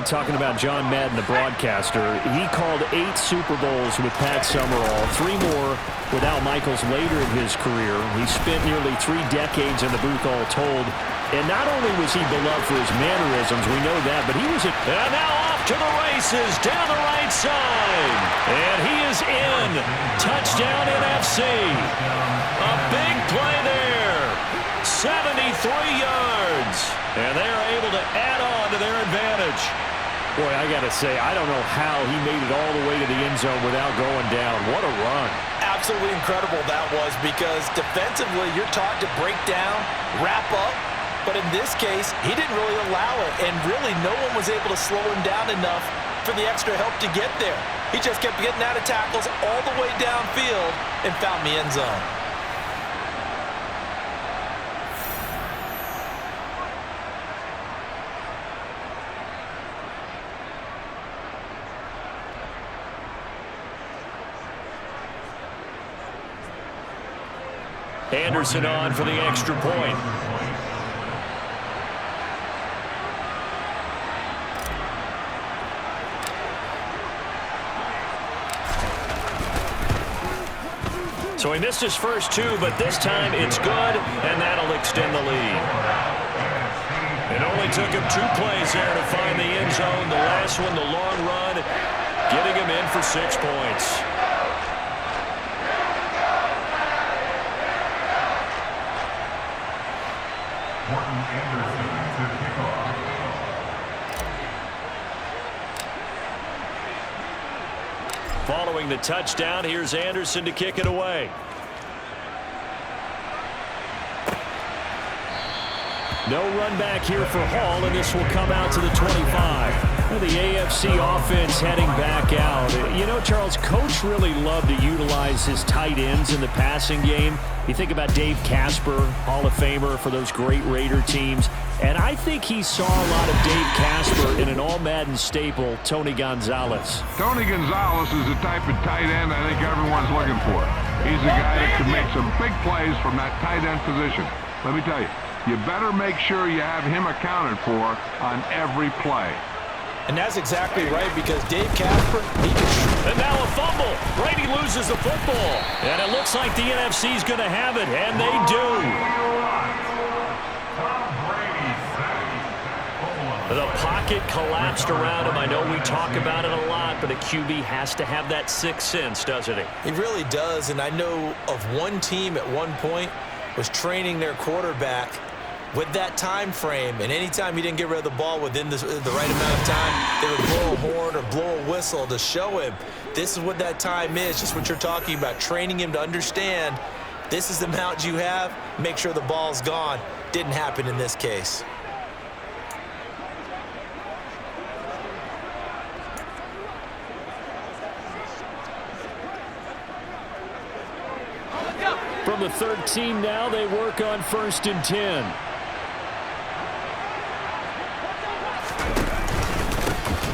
talking about John Madden, the broadcaster. He called 8 Super Bowls with Pat Summerall, 3 more with Al Michaels later in his career. He spent nearly 3 decades in the booth all told. And not only was he beloved for his mannerisms, we know that, but he was a... And now off to the races, down the right side. And he is in. Touchdown NFC. A big play there. 73 yards. And they are able to add on to their advantage. Boy, I got to say, I don't know how he made it all the way to the end zone without going down. What a run. Absolutely incredible that was, because defensively you're taught to break down, wrap up. But in this case, he didn't really allow it, and really no one was able to slow him down enough for the extra help to get there. He just kept getting out of tackles all the way downfield and found the end zone. Anderson on for the extra point. So he missed his first 2, but this time it's good, and that'll extend the lead. It only took him 2 plays there to find the end zone. The last one, the long run, getting him in for 6 points. Following the touchdown, here's Anderson to kick it away. No run back here for Hall, and this will come out to the 25. Well, the AFC offense heading back out. You know, Charles, Coach really loved to utilize his tight ends in the passing game. You think about Dave Casper, Hall of Famer for those great Raider teams. And I think he saw a lot of Dave Casper in an all-Madden staple, Tony Gonzalez. Tony Gonzalez is the type of tight end I think everyone's looking for. He's a guy that can make some big plays from that tight end position. Let me tell you, you better make sure you have him accounted for on every play. And that's exactly right, because Dave Casper, he can shoot. And now a fumble. Brady loses the football. And it looks like the NFC's going to have it, and they do. The pocket collapsed around him. I know we talk about it a lot, but a QB has to have that sixth sense, doesn't he? He really does, and I know of one team at one point was training their quarterback with that time frame, and anytime he didn't get rid of the ball within the right amount of time, they would blow a horn or blow a whistle to show him this is what that time is, just what you're talking about, training him to understand this is the amount you have, make sure the ball's gone. Didn't happen in this case. From the 13 now, they work on 1st and 10.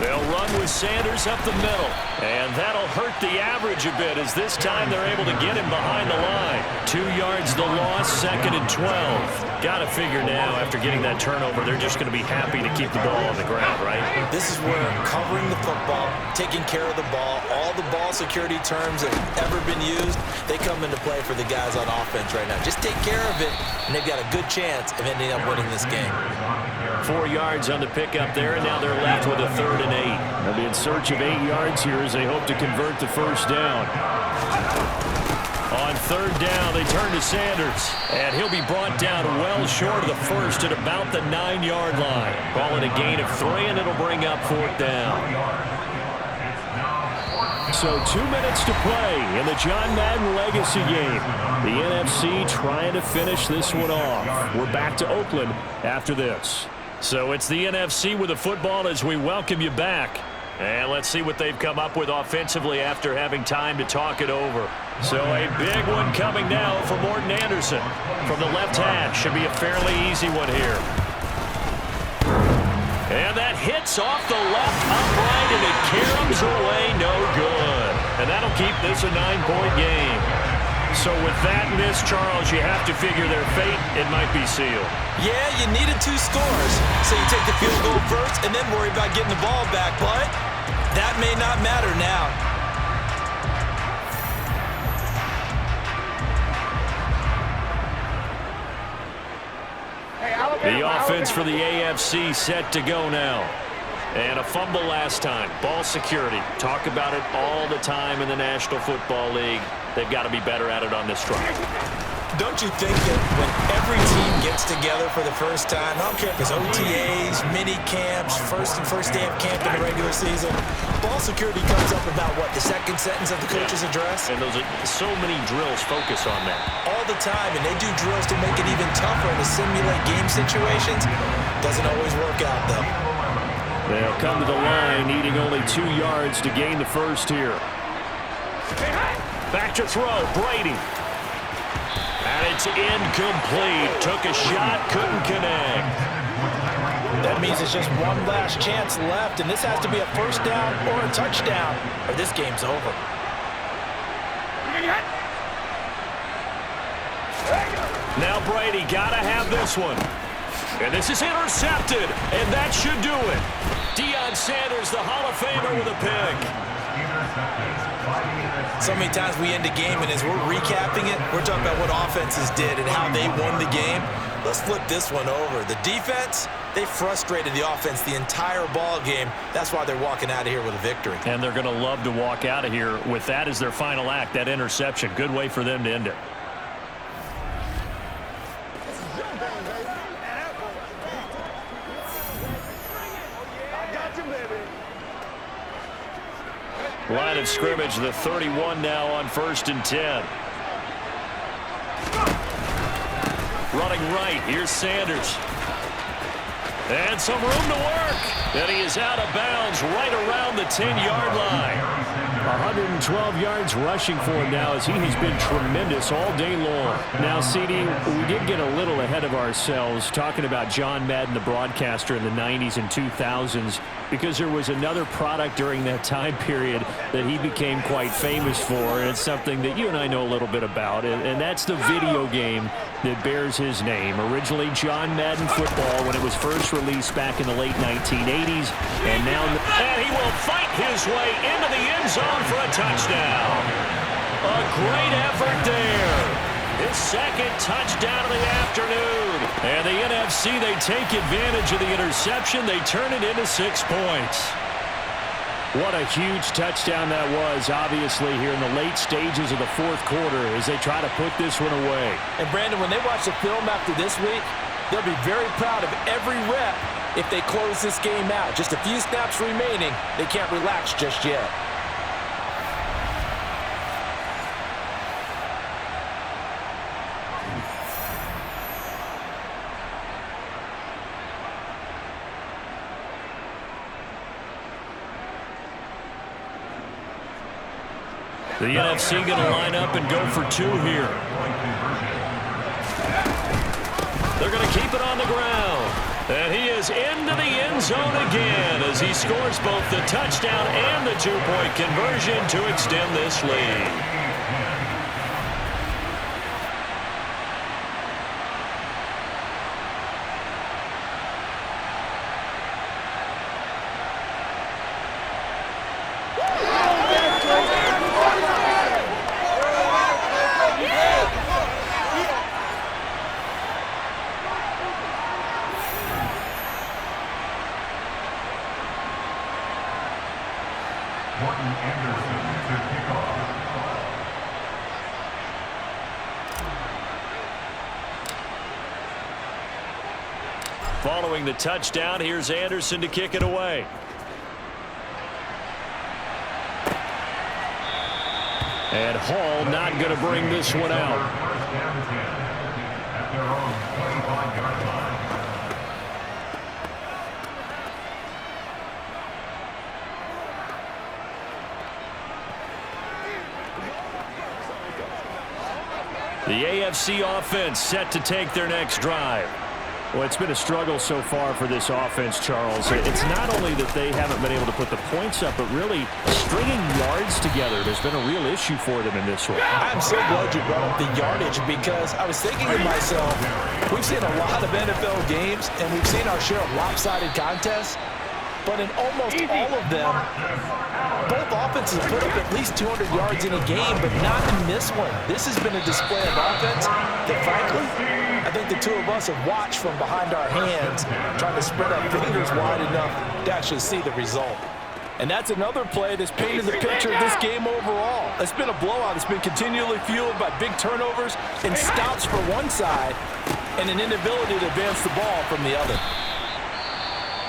They'll run with Sanders up the middle. And that'll hurt the average a bit, as this time they're able to get him behind the line. 2 yards the loss, 2nd and 12. Got to figure now, after getting that turnover, they're just going to be happy to keep the ball on the ground, right? This is where covering the football, taking care of the ball, all the ball security terms that have ever been used, they come into play for the guys on offense right now. Just take care of it, and they've got a good chance of ending up winning this game. 4 yards on the pickup there, and now they're left with a 3rd and 8. They'll be in search of 8 yards here as they hope to convert the first down. On 3rd down, they turn to Sanders, and he'll be brought down well short of the first at about the 9-yard line. Call it a gain of 3, and it'll bring up 4th down. So 2 minutes to play in the John Madden Legacy game. The NFC trying to finish this one off. We're back to Oakland after this. So it's the NFC with the football as we welcome you back. And let's see what they've come up with offensively after having time to talk it over. So a big one coming now for Morten Andersen. From the left hash, should be a fairly easy one here. And that hits off the left upright, and it caroms away no good. And that'll keep this a 9-point game. So with that miss, Charles, you have to figure their fate, it might be sealed. Yeah, you needed 2 scores. So you take the field goal first and then worry about getting the ball back. But that may not matter now. The offense for the AFC set to go now. And a fumble last time. Ball security. Talk about it all the time in the National Football League. They've got to be better at it on this drive. Don't you think that when every team gets together for the first time, I don't care if it's OTAs, mini camps, first day of camp in the regular season, ball security comes up about, what, the second sentence of the coach's address? And those are so many drills focus on that. All the time, and they do drills to make it even tougher to simulate game situations. Doesn't always work out, though. They'll come to the line, needing only 2 yards to gain the first here. Back to throw, Brady. And it's incomplete. Took a shot, couldn't connect. That means it's just one last chance left, and this has to be a first down or a touchdown, or this game's over. Now Brady gotta have this one. And this is intercepted, and that should do it. Deion Sanders, the Hall of Famer, with a pick. So many times we end a game, and as we're recapping it, we're talking about what offenses did and how they won the game. Let's flip this one over. The defense, they frustrated the offense the entire ball game. That's why they're walking out of here with a victory. And they're going to love to walk out of here with that as their final act, that interception. Good way for them to end it. Line of scrimmage, the 31 now on 1st and 10. Running right, here's Sanders. And some room to work. And he is out of bounds right around the 10-yard line. 112 yards rushing for him now as he has been tremendous all day long. Now, CD, we did get a little ahead of ourselves talking about John Madden, the broadcaster in the 90s and 2000s, because there was another product during that time period that he became quite famous for. And it's something that you and I know a little bit about, and that's the video game that bears his name. Originally John Madden Football when it was first released back in the late 1980s, and now he will fight his way into the end zone for a touchdown. A great effort there. His second touchdown of the afternoon. And the NFC, they take advantage of the interception. They turn it into 6 points. What a huge touchdown that was, obviously, here in the late stages of the 4th quarter as they try to put this one away. And, Brandon, when they watch the film after this week, they'll be very proud of every rep if they close this game out. Just a few snaps remaining. They can't relax just yet. The NFC going to line up and go for 2 here. They're going to keep it on the ground. And he is into the end zone again as he scores both the touchdown and the 2-point conversion to extend this lead. Following the touchdown, here's Anderson to kick it away. And Hall not going to bring this one out. The AFC offense set to take their next drive. Well, it's been a struggle so far for this offense, Charles. It's not only that they haven't been able to put the points up, but really stringing yards together has been a real issue for them in this one. I'm so glad you brought up the yardage because I was thinking to myself, we've seen a lot of NFL games, and we've seen our share of lopsided contests, but in almost all of them, both offenses put up at least 200 yards in a game, but not in this one. This has been a display of offense that, frankly, I think the two of us have watched from behind our hands, trying to spread our fingers wide enough to actually see the result. And that's another play that's painted the picture of this game overall. It's been a blowout. It's been continually fueled by big turnovers and stops for one side and an inability to advance the ball from the other.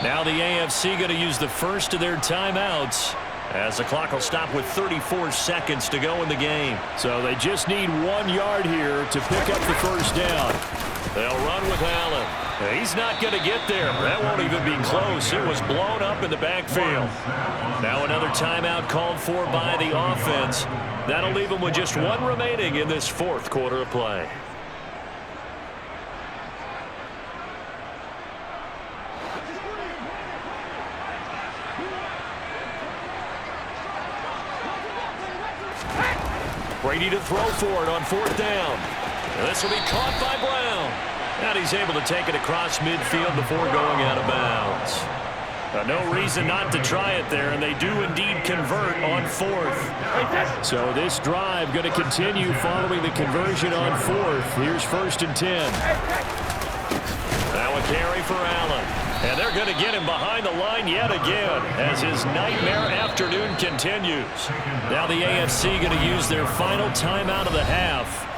Now the AFC going to use the first of their timeouts as the clock will stop with 34 seconds to go in the game. So they just need 1 yard here to pick up the first down. They'll run with Allen. He's not going to get there. That won't even be close. It was blown up in the backfield. Now another timeout called for by the offense. That'll leave them with just 1 remaining in this fourth quarter of play. Brady to throw for it on 4th down. This will be caught by Brown. And he's able to take it across midfield before going out of bounds. No reason not to try it there, and they do indeed convert on 4th. So this drive going to continue following the conversion on 4th. Here's 1st and 10. Now a carry for Allen. And they're going to get him behind the line yet again as his nightmare afternoon continues. Now the AFC going to use their final timeout of the half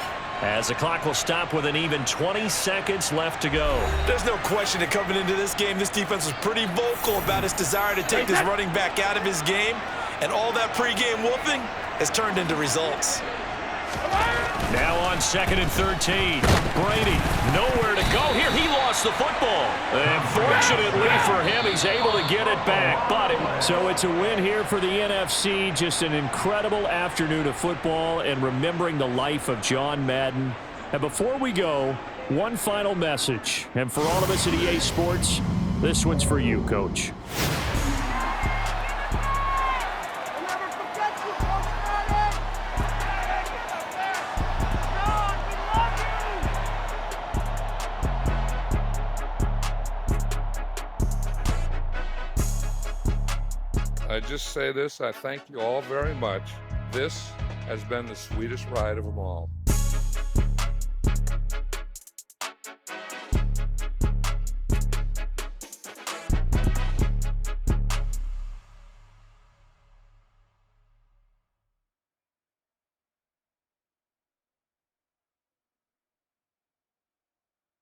as the clock will stop with an even 20 seconds left to go. There's no question that coming into this game, this defense was pretty vocal about its desire to take this running back out of his game, and all that pregame whooping has turned into results. Now on 2nd and 13. Brady, nowhere to go here. He lost the football. And fortunately for him, he's able to get it back. So it's a win here for the NFC. Just an incredible afternoon of football and remembering the life of John Madden. And before we go, one final message. And for all of us at EA Sports, this one's for you, Coach. I just say this, I thank you all very much. This has been the sweetest ride of them all.